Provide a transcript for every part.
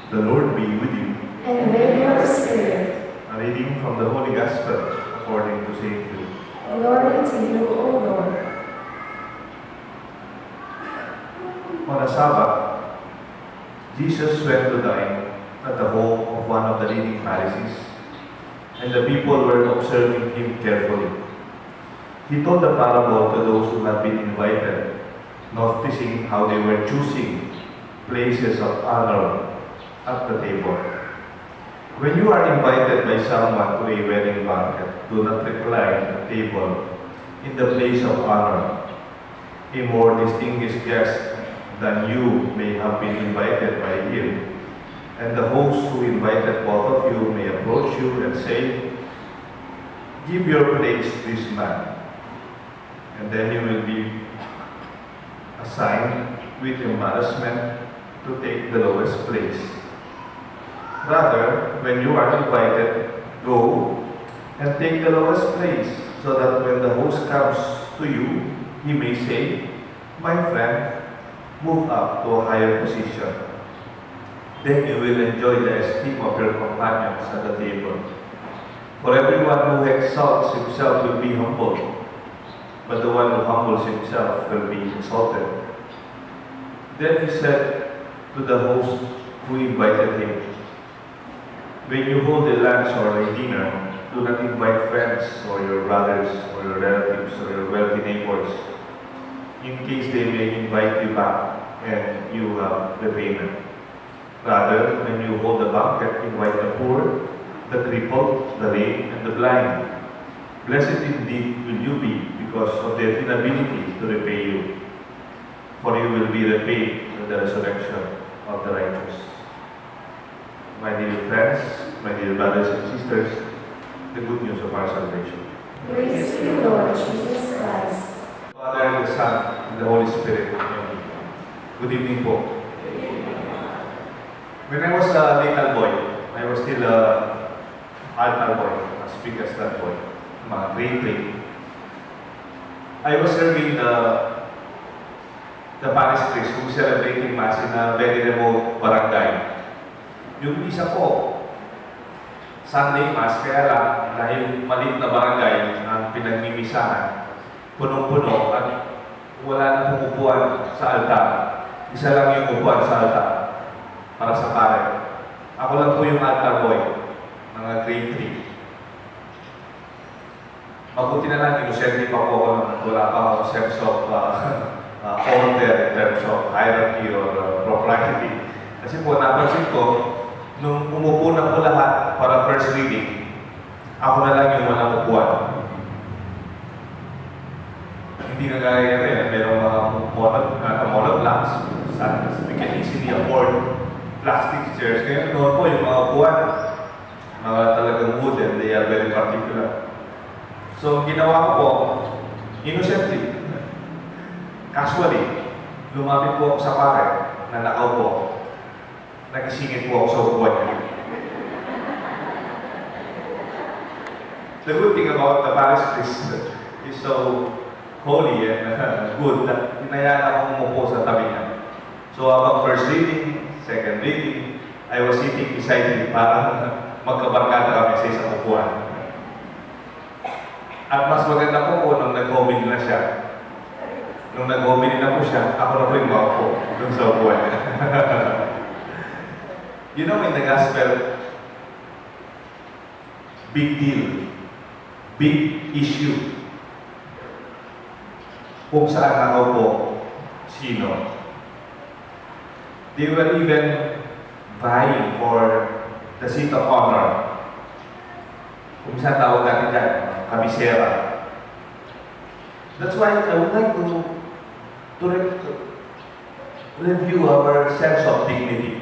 The Lord be with you. And with your spirit. A reading from the Holy Gospel according to St. Luke. Glory to you, O Lord. On a Sabbath, Jesus went to dine at the home of one of the leading Pharisees, and the people were observing him carefully. He told the parable to those who had been invited, noticing how they were choosing places of honor at the table. When you are invited by someone to a wedding banquet, do not recline at table in the place of honor. A more distinguished guest than you may have been invited by him, and the host who invited both of you may approach you and say, "Give your place to this man," and then you will be assigned with embarrassment to take the lowest place. Rather, when you are invited, go and take the lowest place, so that when the host comes to you, he may say, "My friend, move up to a higher position." Then you will enjoy the esteem of your companions at the table. For everyone who exalts himself will be humbled, but the one who humbles himself will be exalted. Then he said to the host who invited him, "When you hold a lunch or a dinner, do not invite friends or your brothers or your relatives or your wealthy neighbors, in case they may invite you back and you have the payment. Rather, when you hold a banquet, invite the poor, the crippled, the lame, and the blind. Blessed indeed will you be because of their inability to repay you, for you will be repaid with the resurrection of the righteous." My dear friends, my dear brothers and sisters, the good news of our salvation. Praise to you, Lord Jesus Christ. Father, the Son, and the Holy Spirit. Amen. Good evening po. When I was a little boy, I was still a altar boy, as big as that boy, mga grade 3. I was serving the parish priest who was celebrating Mass in a very remote barangay. Yung isa po, Sunday Mass, kaya lang, dahil maliit na barangay ang pinagmimisahan, punong-puno at wala nang pumupuan sa altar. Isa lang yung upuan sa altar para sa pare. Ako lang po yung altar boy, mga grade 3. Mabuti na lang, inosente pa po ako nung wala pa akong sense of order in terms of hierarchy or propriety. Kasi po, napansin ko, nung umupo na po lahat para first reading, ako na lang yung walang upuan. Hindi na gaya rin, merong mga monoblocks. We can easily afford plastic chairs. Ngayon, noon po yung mga upuan, mga talagang wooden, they are very particular. So, ginawa ko po, innocently, casually, lumapit po ako sa pare na nakaupo. Nagisingit po ako sa upuan niya. The good thing about the parish priest is so holy and good that hinayaan akong umupo sa tabi niya. So habang first reading, second reading, I was sitting beside him para magkabarkada kami sa isang upuan. At mas maganda po nung nag-homily na siya. Nung nag-homily na po siya, ako na po yung maupo dun sa upuan niya. You know, in the gospel, big deal, big issue, kung saan nakaupo, sino. They were even vying for the seat of honor. Kung saan tawag natin dyan, kabisera. That's why I would like to review our sense of dignity.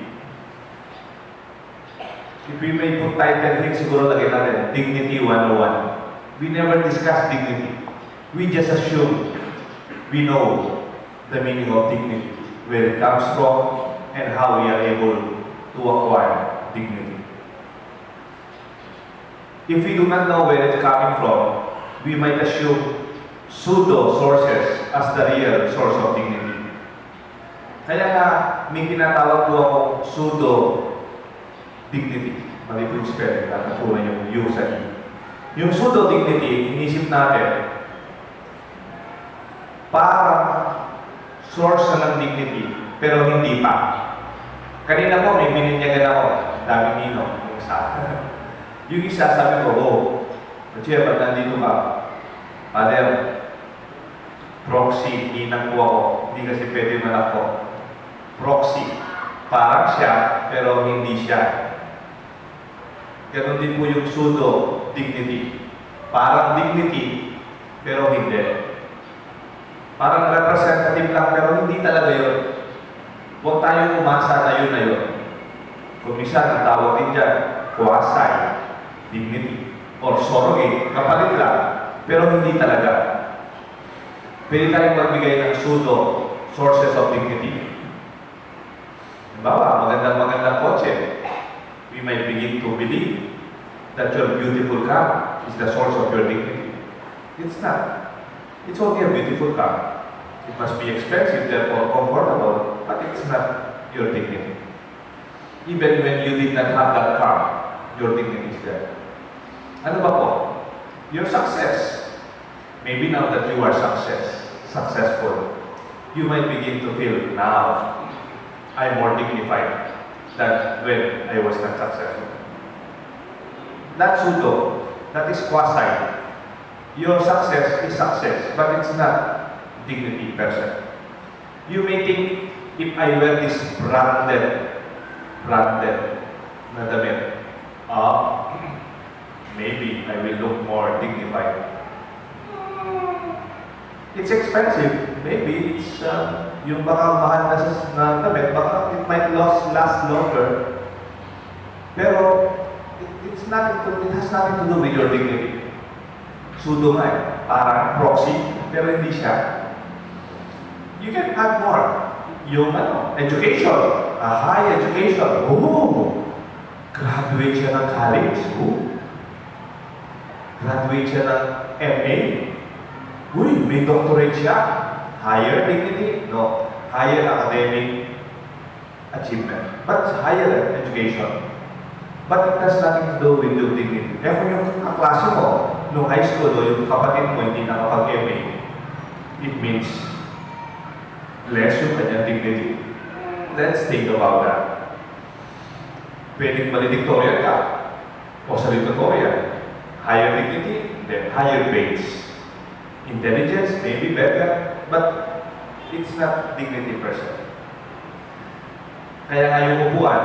If we may put title here, siguro lagay natin, Dignity 101. We never discuss dignity. We just assume we know the meaning of dignity, where it comes from, and how we are able to acquire dignity. If we do not know where it's coming from, we might assume pseudo sources as the real source of dignity. Kaya nga, may tinatawag po akong pseudo dignity. Mali po yung spelling, nakatunan yung U sa E. Yung pseudo-dignity, inisip natin, parang source na ng dignity, pero hindi pa. Kanina po, may bininyagan ako, dami ninong, yung isa. Yung isa, sabi ko, Chair, ba't nandito ka? Father, proxy, ninang po ako, hindi kasi pwede man ako. Proxy, parang siya, pero hindi siya. Ganon din po yung pseudo-dignity. Parang dignity, pero hindi. Parang representative lang, pero hindi talaga yun. Huwag tayong umasa na yun na yun. Kung minsan, ang tawag din dyan, quasi-dignity or surrogate, kapalit lang, pero hindi talaga. Pwede tayong magbigay ng pseudo sources of dignity. Halimbawa, magandang kotse. We might begin to believe that your beautiful car is the source of your dignity. It's not. It's only a beautiful car. It must be expensive, therefore comfortable, but it's not your dignity. Even when you did not have that car, your dignity is there. Ano ba po? Your success. Maybe now that you are successful, you might begin to feel, now, I'm more dignified than when I was not successful. That's pseudo. That is quasi. Your success is success, but it's not dignity per se. You may think, if I wear this branded na damit, maybe I will look more dignified. It's expensive. Maybe it's, yung baka mahal na damit, baka it might last longer. Pero, it has nothing to do with your dignity. Pseudo nga eh, parang proxy, pero hindi siya. You can add more. Yung education, a high education. Graduate siya ng college. Graduate siya ng MA. May doctorate siya. Higher dignity? No. Higher academic achievement. But higher education. But it has nothing to do with your dignity. Kaya kung yung kaklase mo, nung high school, yung kapatid mo hindi nakapag-MA, it means less yung kanyang dignity. Let's think about that. Pwedeng valedictorian ka o salutatorian. Higher dignity, then higher grades. Intelligence may be better, but it's not dignity per se. Kaya nga yung upuan,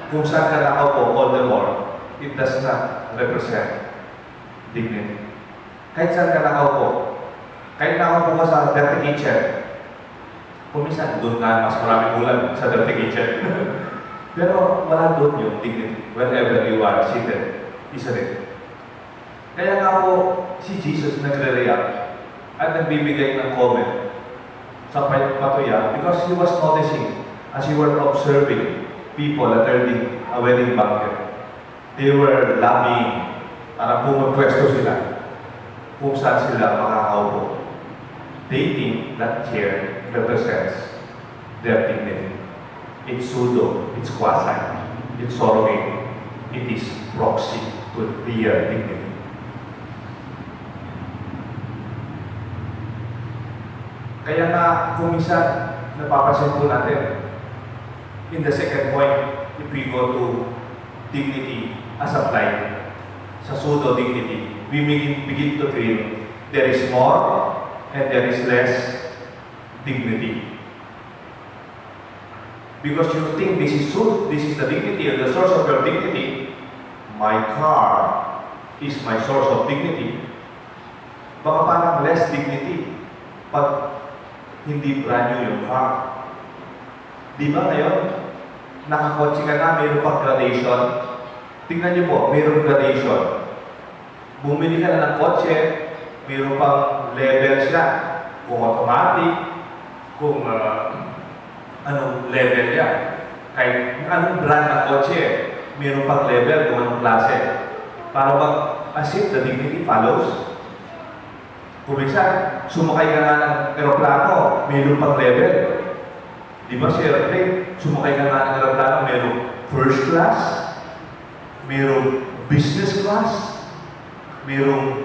kung saan ka nakaupo, all the more, it does not represent dignity. Kahit saan ka nakaupo, kahit nakaupo ka sa dirty kitchen, kung minsan doon nga mas maraming ulan sa dirty kitchen. Pero wala doon yung dignity whenever you are seated, isn't it? Kaya nga po, si Jesus nagre-react at nagbibigay ng comment sa patuya because he was noticing as he were observing people attending a wedding banquet. They were lobbying para pumapwesto sila kung saan sila makakaupo. They think that chair represents their dignity. It's pseudo, it's quasi, it's surrogate, it is proxy to their dignity. Kaya nga, kung minsan, napapansin po natin, in the second point, if we go to dignity as applied sa pseudo-dignity, we begin to feel there is more and there is less dignity. Because you think this is the dignity or the source of your dignity. My car is my source of dignity. Baka parang less dignity pag hindi brand new yung car. Di ba ngayon, nakakotse ka na, mayroon pang gradation. Tingnan niyo po, mayroon gradation. Bumili ka na ng kotse, mayroon pang level siya. Kung automatic, kung anong level yan. Kahit anong brand ng kotse, mayroon pang level kung anong klase. Para as if the dignity follows. Kung minsan, sumakay ka nga ng aeroplano, mayroon pang level. Di ba sa airplane, sumakay ka nga ng aeroplano, mayroon first class, mayroong business class, mayroong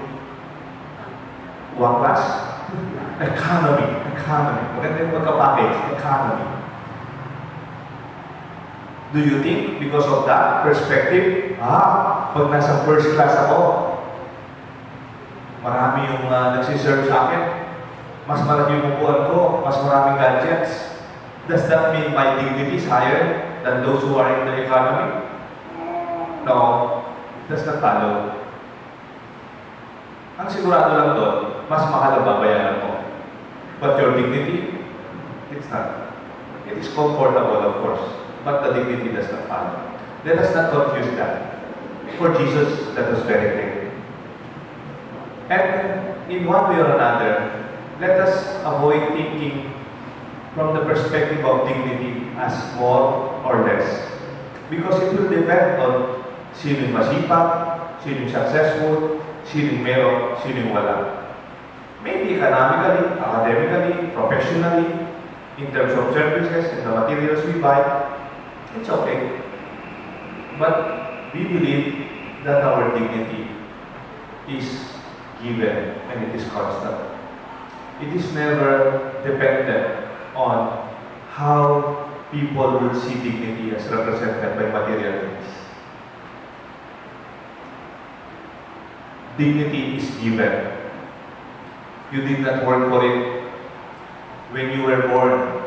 class, economy. Maganda yung pagka-package, economy. Do you think because of that perspective, pag nasa first class ako, marami yung nagsiserve sa akin, mas malaki yung upuan ko, mas maraming gadgets. Does that mean my dignity is higher than those who are in the economy? No, it does not follow. Ang sigurado lang doon, mas mahal ang babayaran mo. But your dignity, it's not. It is comfortable, of course, but the dignity does not follow. Let us not confuse that. For Jesus, that was very clear. And in one way or another, let us avoid thinking from the perspective of dignity as more or less. Because it will depend on sino yung masipag, sino yung successful, sino yung meron, sino yung wala. Maybe economically, academically, professionally, in terms of services and the materials we buy, it's okay. But we believe that our dignity is given and it is constant. It is never dependent on how people would see dignity as represented by material things. Dignity is given. You did not work for it. When you were born,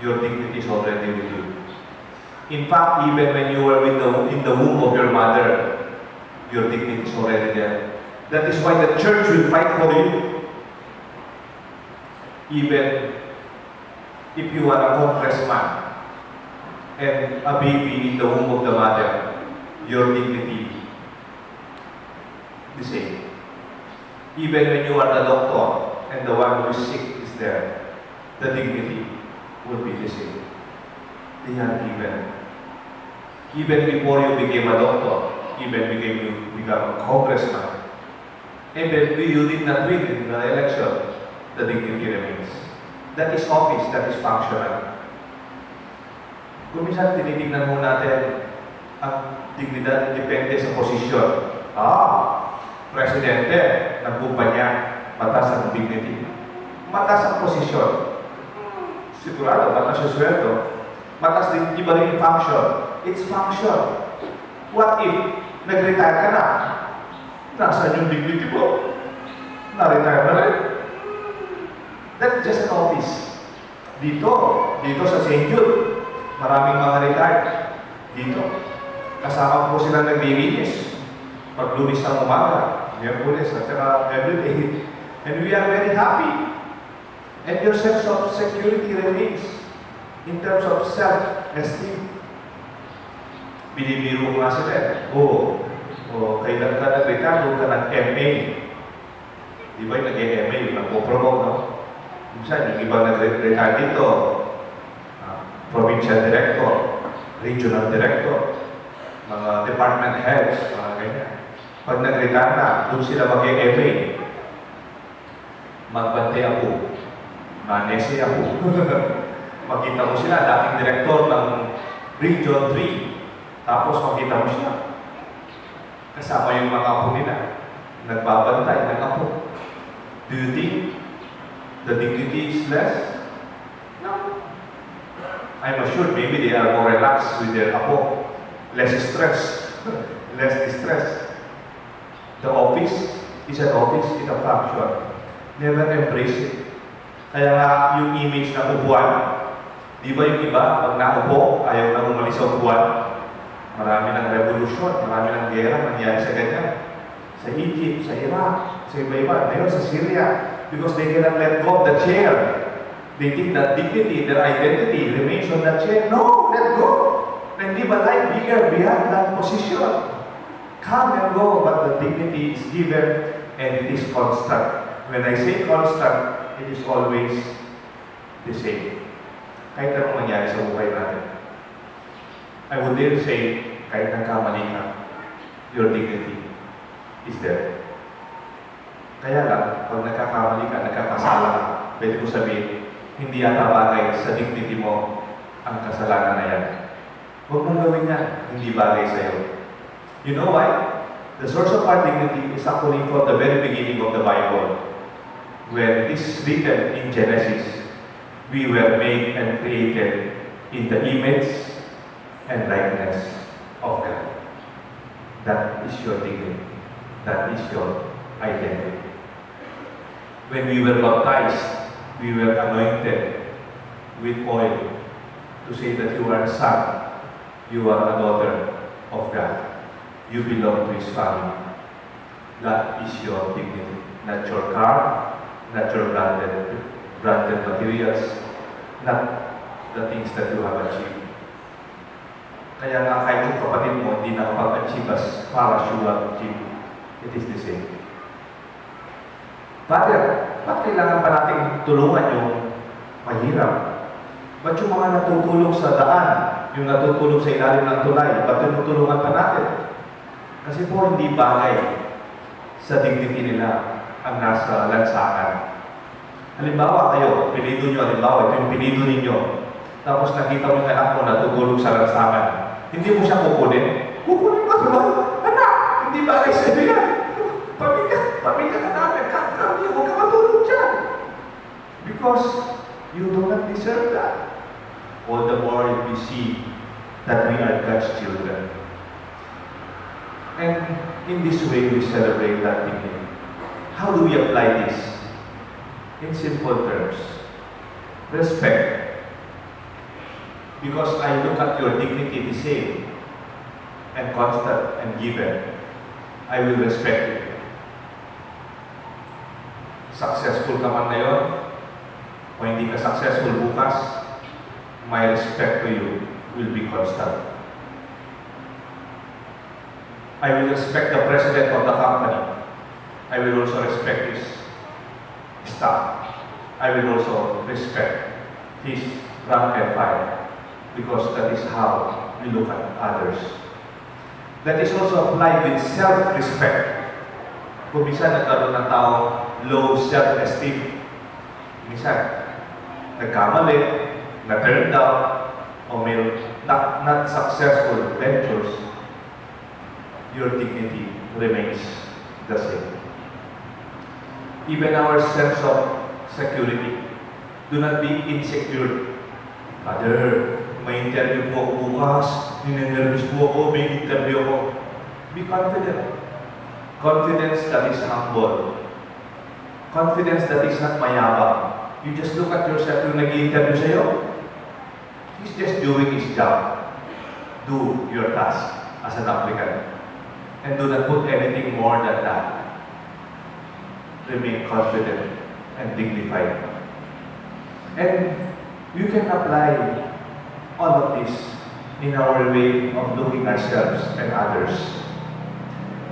your dignity is already with you. In fact, even when you were in the womb of your mother, your dignity is already there. That is why the church will fight for you. Even if you are a congressman and a baby in the womb of the mother, your dignity the same. Even when you are the doctor and the one who is sick is there, the dignity will be the same. They are given. Even before you became a doctor, even you become a congressman, even you did not win in the election, the dignity remains. That is office, that is functional. Kung minsan tinitingnan mo natin ang dignidad depende sa posisyon. Presidente ng kumpanya, mataas ang dignity. Mataas ang posisyon. Sigurado, mataas ang sweldo. Mataas din, iba rin yung function. It's function. What if nag-retire ka na? Nasaan yung dignity mo? Na-retire na rin. That's just an office. Dito sa St. Jude, maraming mga retired. Dito. Kasama po sila naglilinis. Pag Lunes ng umaga, Miyerkules, at saka every day. And we are very happy. And your sense of security remains in terms of self-esteem. Binibiro nga sila. Kailan ka nag-retire, doon ka nag-MA. Di ba yung nag-MA, yung nag-promote, no? Minsan, yung iba nag-retire dito, provincial director, regional director, mga department heads, mga ganyan. Pag nag-retire na, doon sila mag-MA. Magbante ako. Manese ako. Makita mo sila, dating director ng Region 3. Tapos makita mo siya. Kasama yung mga apo nila. Nagbabantay ng apo. Do you think the dignity is less? No. I'm assured maybe they are more relaxed with their apo. Less stress. Less distress. The office is an office, it's a function. Never embrace it. Kaya nga yung image na upuan, di ba yung iba, pag naupo, ayaw na umalis sa upuan. Marami ng revolution, marami ng gera nangyari sa ganyan. Sa Egypt, sa Iraq, sa iba-iba, ngayon sa Syria, because they cannot let go of the chair. They think that dignity, their identity remains on that chair. No, let go. And live a life bigger beyond that position. Come and go, but the dignity is given and it is constant. When I say constant, it is always the same. Kahit anong mangyari sa buhay natin. I would dare say, kahit nagkamali ka, your dignity is there. Kaya lang, pag nagkakamali ka, nagkakasala ka, pwede ko sabihin, hindi yata bagay sa dignity mo ang kasalanan na yan. Huwag mong gawin yan, hindi bagay sa'yo. You know why? The source of our dignity is actually from the very beginning of the Bible, where it is written in Genesis, we were made and created in the image and likeness of God. That is your dignity. That is your identity. When we were baptized, we were anointed with oil to say that you are a son, you are a daughter of God. You belong to His family. That is your dignity. Not your car, not your branded materials, not the things that you have achieved. Kaya nga kahit yung kapatid mo hindi nakapag-achieve as far as you have achieved, it is the same. Father, ba't kailangan pa natin tulungan yung mahirap? Ba't yung mga natutulong sa daan, yung natutulong sa ilalim ng tulay, ba't tinutulungan pa natin? Kasi po hindi bagay sa dignity nila ang nasa lansangan. Halimbawa kayo, pinido nyo, halimbawa, ito yung pinido ninyo. Tapos nakita mo yung anak mo natutulog sa lansangan. Hindi mo siya kukunin. Kukunin mo ba? Anak, hindi bagay sa iyo yan. Pamilya ka namin, kami, huwag ka matulog dyan. Because you do not deserve that. All the more if we see that we are God's children. And in this way, we celebrate that dignity. How do we apply this? In simple terms. Respect. Because I look at your dignity the same and constant and given, I will respect you. Successful ka man ngayon, o hindi ka successful bukas, my respect to you will be constant. I will respect the president of the company. I will also respect his staff. I will also respect his rank and file, because that is how we look at others. That is also applied with self-respect. Kung minsan nagkaroon ng tao low self-esteem, minsan nagkamali, na-turn down, o may not successful ventures, your dignity remains the same. Even our sense of security, do not be insecure. Father, may interview po ako bukas, ninenervous po ako, may interview ako. Be confident. Confidence that is humble. Confidence that is not mayabang. You just look at yourself yung nag-i-interview sa'yo. He's just doing his job. Do your task as an applicant. And do not put anything more than that. Remain confident and dignified. And you can apply all of this in our way of looking ourselves and others.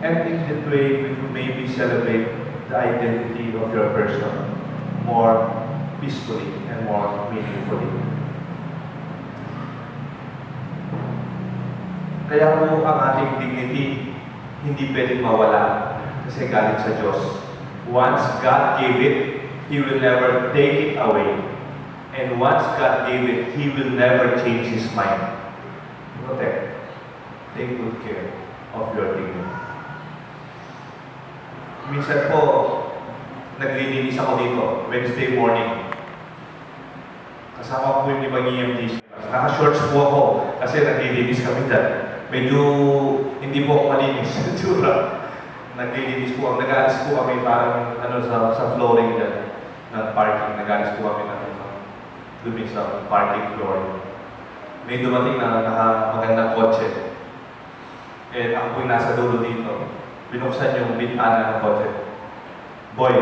And in that way, we will maybe celebrate the identity of your person more peacefully and more meaningfully. Kaya po ang ating dignity hindi pwedeng mawala kasi galing sa Diyos. Once God gave it, He will never take it away. And once God gave it, He will never change His mind. Protect. Take good care of your dignity. Minsan po, naglilinis ako dito, Wednesday morning. Kasama po yung ibang EMTs. Naka-shorts po ako kasi naglilinis kami dyan. Medyo hindi po ako malinis sa tsura. Naglilinis po ako. Nag-alis po kami parang sa flooring dyan ng parking. Nag-alis po kami dumi sa parking floor. May dumating na magandang kotse. Eh, ako po yung nasa dulo dito. Binuksan yung bintana ng kotse. Boy!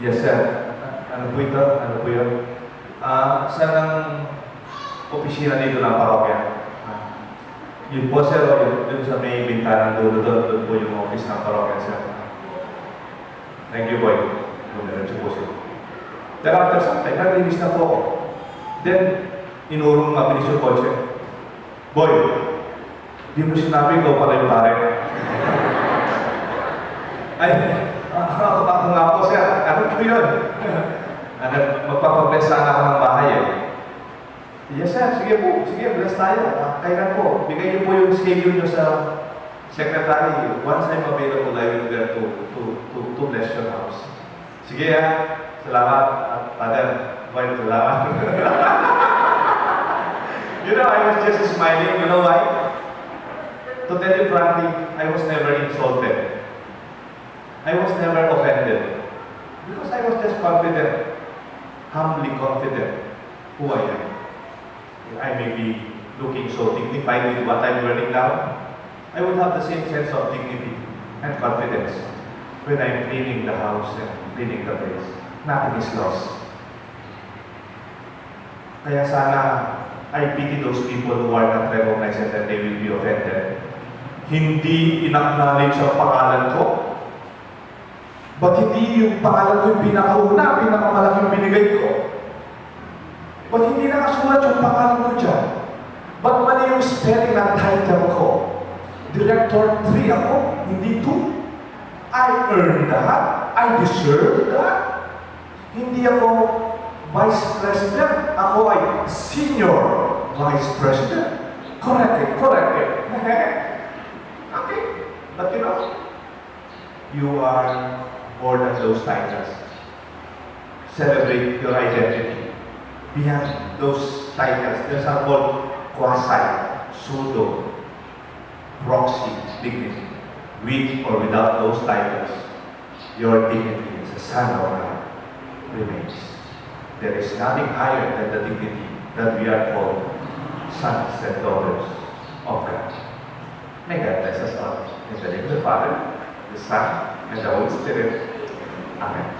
Yes, sir. Ano po ito? Ano po yun? Saan ang opisina dito ng parokya? Yun po, sir, dun sa may bintana ng dulo doon po yung office ng parokya, sir. Thank you, boy. Dumiretso po, sir. Then after some time, naglinis na po ako. Then, inurong mabilis yung kotse. Boy, di mo sinabi ko pala yung pare. Ay, ako nga po, sir. Ano po yun? Magpapabless sana ako ng bahay eh. Yes, sir. Sige po. Sige, bless tayo. Kailan po? Bigay niyo po yung schedule niyo sa secretary. Once I'm available, I will there to bless your house. Sige, salamat. Father, boy, salamat. You know, I was just smiling. You know why? To tell you frankly, I was never insulted. I was never offended. Because I was just confident, humbly confident who I am. I may be looking so dignified with what I'm wearing now. I would have the same sense of dignity and confidence when I'm cleaning the house and cleaning the place. Nothing is lost. Kaya sana I pity those people who are not recognized and they will be offended. Hindi in-acknowledge ang pangalan ko. Ba't hindi yung pangalan ko yung pinakauna, pinakamalaking binigay ko? Ba't hindi nakasulat yung pangalan ko dyan? Ba't mali yung spelling ng title ko? Director 3 ako, hindi 2. I earned that. I deserve that. Hindi ako Vice President. Ako ay Senior Vice President. Correct it. Okay. But you know, you are more than those titles. Celebrate your identity. Beyond those titles, there's a called quasi, pseudo, proxy dignity. With or without those titles, your dignity as a son of God remains. There is nothing higher than the dignity that we are called sons and daughters of God. May God bless us all. In the name of the Father, the Son, and the Holy Spirit. Amen.